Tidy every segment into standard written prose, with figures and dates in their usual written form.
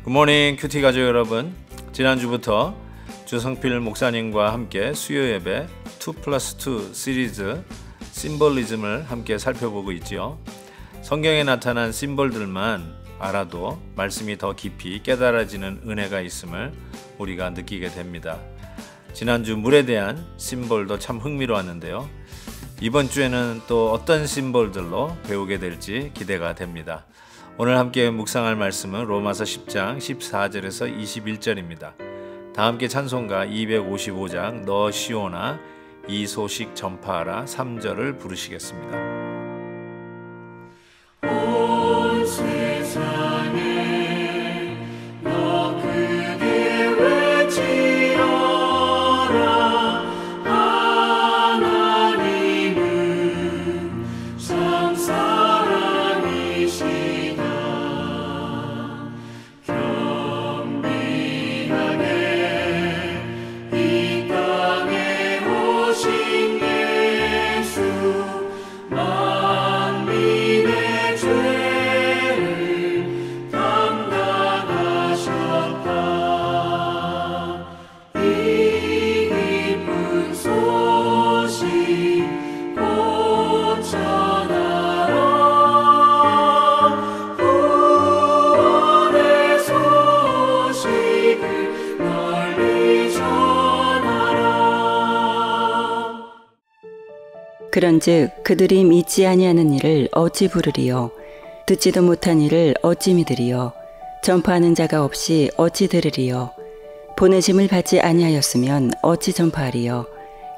굿모닝 큐티 가족 여러분, 지난주부터 주성필 목사님과 함께 수요 예배 2+2 시리즈 심볼리즘을 함께 살펴보고 있지요. 성경에 나타난 심볼들만 알아도 말씀이 더 깊이 깨달아지는 은혜가 있음을 우리가 느끼게 됩니다. 지난주 물에 대한 심볼도 참 흥미로웠는데요. 이번 주에는 또 어떤 심볼들로 배우게 될지 기대가 됩니다. 오늘 함께 묵상할 말씀은 로마서 10장 14절에서 21절입니다. 다 함께 찬송가 255장 너 시온아 이 소식 전파하라 3절을 부르시겠습니다. 온 세상에 너 크게 외치어라 하나님은 참 사랑이시다. 그런즉 그들이 믿지 아니하는 일을 어찌 부르리요? 듣지도 못한 일을 어찌 믿으리요? 전파하는 자가 없이 어찌 들으리요? 보내심을 받지 아니하였으면 어찌 전파하리요?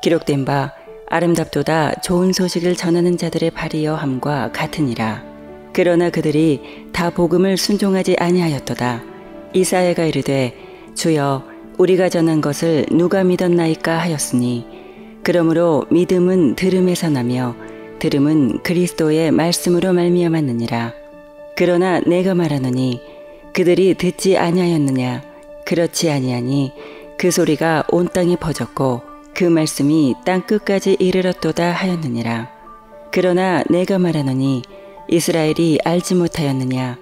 기록된 바 아름답도다 좋은 소식을 전하는 자들의 발이여 함과 같으니라. 그러나 그들이 다 복음을 순종하지 아니하였도다. 이사야가 이르되 주여 우리가 전한 것을 누가 믿었나이까 하였으니 그러므로 믿음은 들음에서 나며 들음은 그리스도의 말씀으로 말미암았느니라. 그러나 내가 말하노니 그들이 듣지 아니하였느냐? 그렇지 아니하니 그 소리가 온 땅에 퍼졌고 그 말씀이 땅 끝까지 이르렀도다 하였느니라. 그러나 내가 말하노니 이스라엘이 알지 못하였느냐?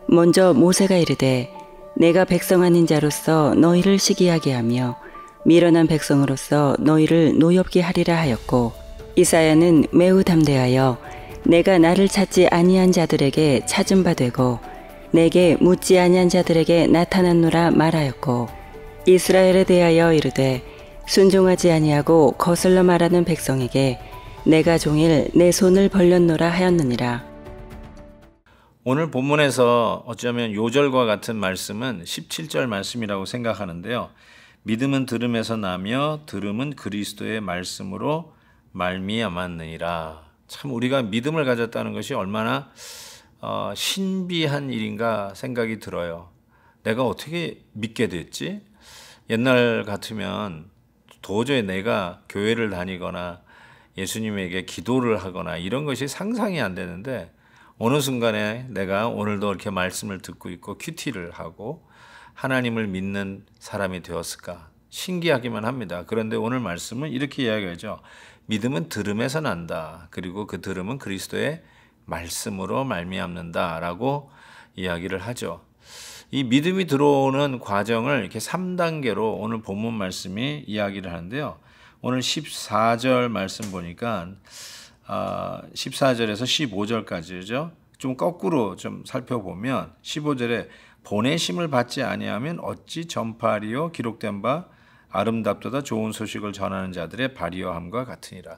먼저 모세가 이르되 내가 백성 아닌 자로서 너희를 시기하게 하며 미련한 백성으로서 너희를 노엽게 하리라 하였고 이사야는 매우 담대하여 내가 나를 찾지 아니한 자들에게 찾은 바 되고 내게 묻지 아니한 자들에게 나타났노라 말하였고 이스라엘에 대하여 이르되 순종하지 아니하고 거슬러 말하는 백성에게 내가 종일 내 손을 벌렸노라 하였느니라. 오늘 본문에서 어쩌면 요절과 같은 말씀은 17절 말씀이라고 생각하는데요. 믿음은 들음에서 나며 들음은 그리스도의 말씀으로 말미암았느니라. 참 우리가 믿음을 가졌다는 것이 얼마나 신비한 일인가 생각이 들어요. 내가 어떻게 믿게 됐지? 옛날 같으면 도저히 내가 교회를 다니거나 예수님에게 기도를 하거나 이런 것이 상상이 안 되는데 어느 순간에 내가 오늘도 이렇게 말씀을 듣고 있고 큐티를 하고 하나님을 믿는 사람이 되었을까? 신기하기만 합니다. 그런데 오늘 말씀은 이렇게 이야기하죠. 믿음은 들음에서 난다. 그리고 그 들음은 그리스도의 말씀으로 말미암는다 라고 이야기를 하죠. 이 믿음이 들어오는 과정을 이렇게 3단계로 오늘 본문 말씀이 이야기를 하는데요. 오늘 14절 말씀 보니까 14절에서 15절까지죠. 좀 거꾸로 좀 살펴보면 15절에 보내심을 받지 아니하면 어찌 전파하리요? 기록된 바 아름답도다 좋은 소식을 전하는 자들의 발이여 함과 같으니라.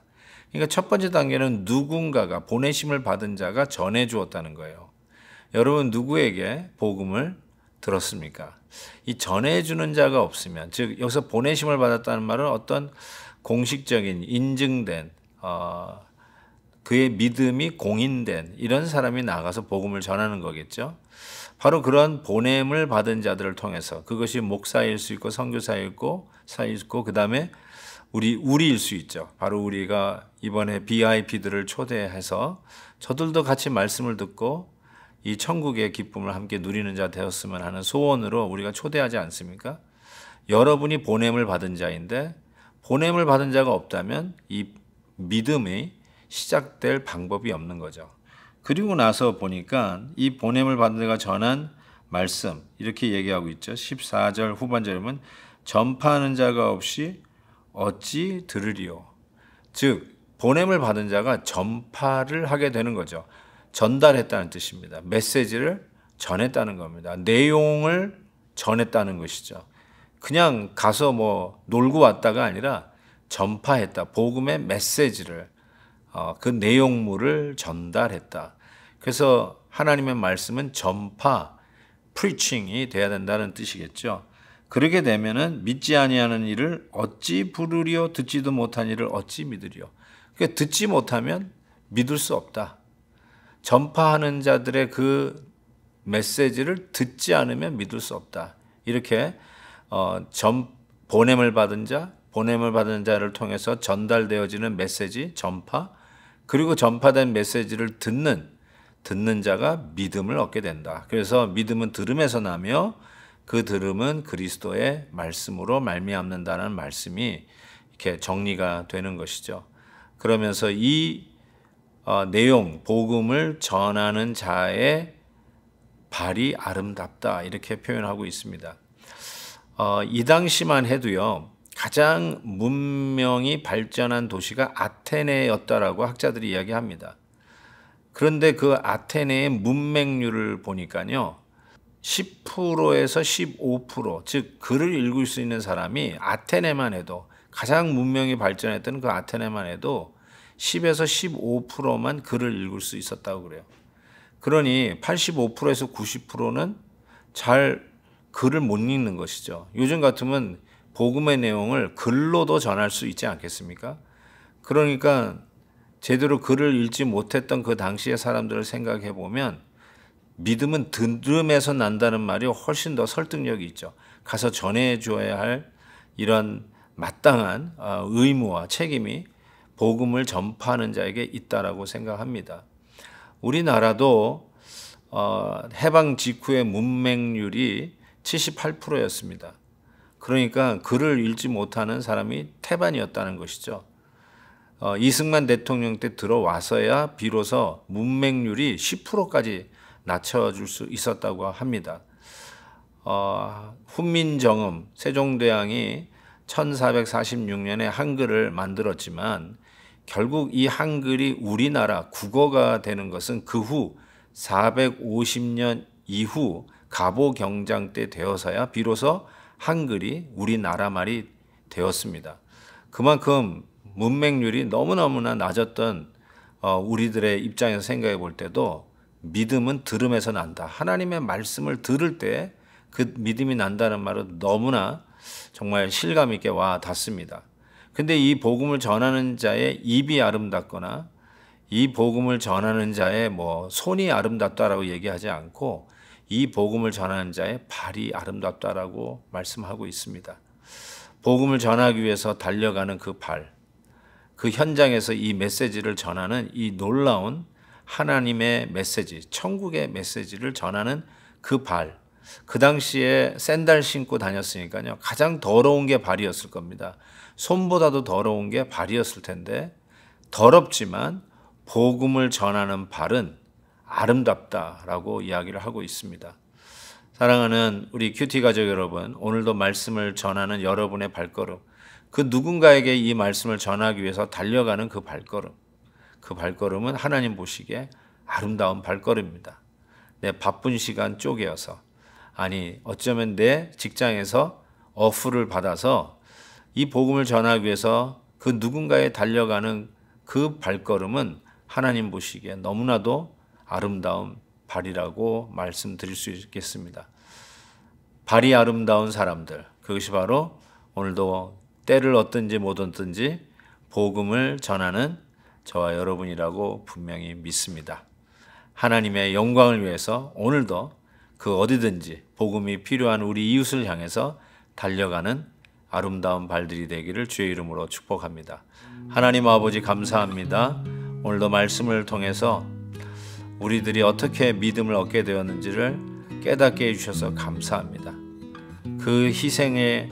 그러니까 첫 번째 단계는 누군가가 보내심을 받은 자가 전해 주었다는 거예요. 여러분 누구에게 복음을 들었습니까? 이 전해 주는 자가 없으면, 즉 여기서 보내심을 받았다는 말은 어떤 공식적인 인증된 그의 믿음이 공인된 이런 사람이 나가서 복음을 전하는 거겠죠. 바로 그런 보냄을 받은 자들을 통해서 그것이 목사일 수 있고 선교사일 수 있고 그 다음에 우리일 수 있죠. 바로 우리가 이번에 VIP들을 초대해서 저들도 같이 말씀을 듣고 이 천국의 기쁨을 함께 누리는 자 되었으면 하는 소원으로 우리가 초대하지 않습니까? 여러분이 보냄을 받은 자인데 보냄을 받은 자가 없다면 이 믿음이 시작될 방법이 없는 거죠. 그리고 나서 보니까 이 보냄을 받은 자가 전한 말씀 이렇게 얘기하고 있죠. 14절 후반절에 보면 전파하는 자가 없이 어찌 들으리요. 즉 보냄을 받은 자가 전파를 하게 되는 거죠. 전달했다는 뜻입니다. 메시지를 전했다는 겁니다. 내용을 전했다는 것이죠. 그냥 가서 뭐 놀고 왔다가 아니라 전파했다. 복음의 메시지를 그 내용물을 전달했다. 그래서 하나님의 말씀은 전파, preaching이 돼야 된다는 뜻이겠죠. 그렇게 되면은 믿지 아니하는 일을 어찌 부르리요 듣지도 못한 일을 어찌 믿으리요. 그러니까 듣지 못하면 믿을 수 없다. 전파하는 자들의 그 메시지를 듣지 않으면 믿을 수 없다. 이렇게 보냄을 받은 자를 통해서 전달되어지는 메시지, 전파, 그리고 전파된 메시지를 듣는 자가 믿음을 얻게 된다. 그래서 믿음은 들음에서 나며 그 들음은 그리스도의 말씀으로 말미암는다는 말씀이 이렇게 정리가 되는 것이죠. 그러면서 이 내용, 복음을 전하는 자의 발이 아름답다 이렇게 표현하고 있습니다. 이 당시만 해도요. 가장 문명이 발전한 도시가 아테네였다라고 학자들이 이야기합니다. 그런데 그 아테네의 문맹률을 보니까요. 10%에서 15%, 즉 글을 읽을 수 있는 사람이 아테네만 해도 가장 문명이 발전했던 그 아테네만 해도 10에서 15%만 글을 읽을 수 있었다고 그래요. 그러니 85%에서 90%는 잘 글을 못 읽는 것이죠. 요즘 같으면 복음의 내용을 글로도 전할 수 있지 않겠습니까? 그러니까 제대로 글을 읽지 못했던 그 당시의 사람들을 생각해 보면 믿음은 들음에서 난다는 말이 훨씬 더 설득력이 있죠. 가서 전해줘야 할 이런 마땅한 의무와 책임이 복음을 전파하는 자에게 있다라고 생각합니다. 우리나라도 해방 직후의 문맹률이 78%였습니다. 그러니까 글을 읽지 못하는 사람이 태반이었다는 것이죠. 이승만 대통령 때 들어와서야 비로소 문맹률이 10%까지 낮춰줄 수 있었다고 합니다. 훈민정음 세종대왕이 1446년에 한글을 만들었지만 결국 이 한글이 우리나라 국어가 되는 것은 그 후 450년 이후 갑오경장 때 되어서야 비로소 한글이 우리나라 말이 되었습니다. 그만큼 문맹률이 너무너무나 낮았던 우리들의 입장에서 생각해 볼 때도 믿음은 들음에서 난다. 하나님의 말씀을 들을 때 그 믿음이 난다는 말은 너무나 정말 실감 있게 와 닿습니다. 근데 이 복음을 전하는 자의 입이 아름답거나 이 복음을 전하는 자의 손이 아름답다라고 얘기하지 않고 이 복음을 전하는 자의 발이 아름답다라고 말씀하고 있습니다. 복음을 전하기 위해서 달려가는 그 발, 그 현장에서 이 메시지를 전하는 이 놀라운 하나님의 메시지, 천국의 메시지를 전하는 그 발, 그 당시에 샌들 신고 다녔으니까요. 가장 더러운 게 발이었을 겁니다. 손보다도 더러운 게 발이었을 텐데 더럽지만 복음을 전하는 발은 아름답다라고 이야기를 하고 있습니다. 사랑하는 우리 큐티 가족 여러분, 오늘도 말씀을 전하는 여러분의 발걸음, 그 누군가에게 이 말씀을 전하기 위해서 달려가는 그 발걸음은 하나님 보시기에 아름다운 발걸음입니다. 내 바쁜 시간 쪼개어서, 아니 어쩌면 내 직장에서 어플을 받아서 이 복음을 전하기 위해서 그 누군가에 달려가는 그 발걸음은 하나님 보시기에 너무나도 아름다운 발이라고 말씀드릴 수 있겠습니다. 발이 아름다운 사람들, 그것이 바로 오늘도 때를 얻든지 못 얻든지 복음을 전하는 저와 여러분이라고 분명히 믿습니다. 하나님의 영광을 위해서 오늘도 그 어디든지 복음이 필요한 우리 이웃을 향해서 달려가는 아름다운 발들이 되기를 주의 이름으로 축복합니다. 하나님 아버지 감사합니다. 오늘도 말씀을 통해서 우리들이 어떻게 믿음을 얻게 되었는지를 깨닫게 해주셔서 감사합니다. 그 희생의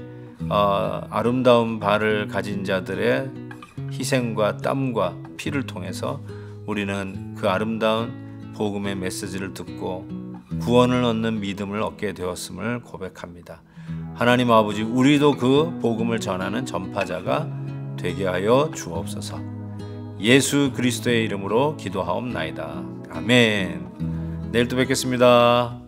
아름다운 발을 가진 자들의 희생과 땀과 피를 통해서 우리는 그 아름다운 복음의 메시지를 듣고 구원을 얻는 믿음을 얻게 되었음을 고백합니다. 하나님 아버지, 우리도 그 복음을 전하는 전파자가 되게 하여 주옵소서. 예수 그리스도의 이름으로 기도하옵나이다. 아멘. 내일 또 뵙겠습니다.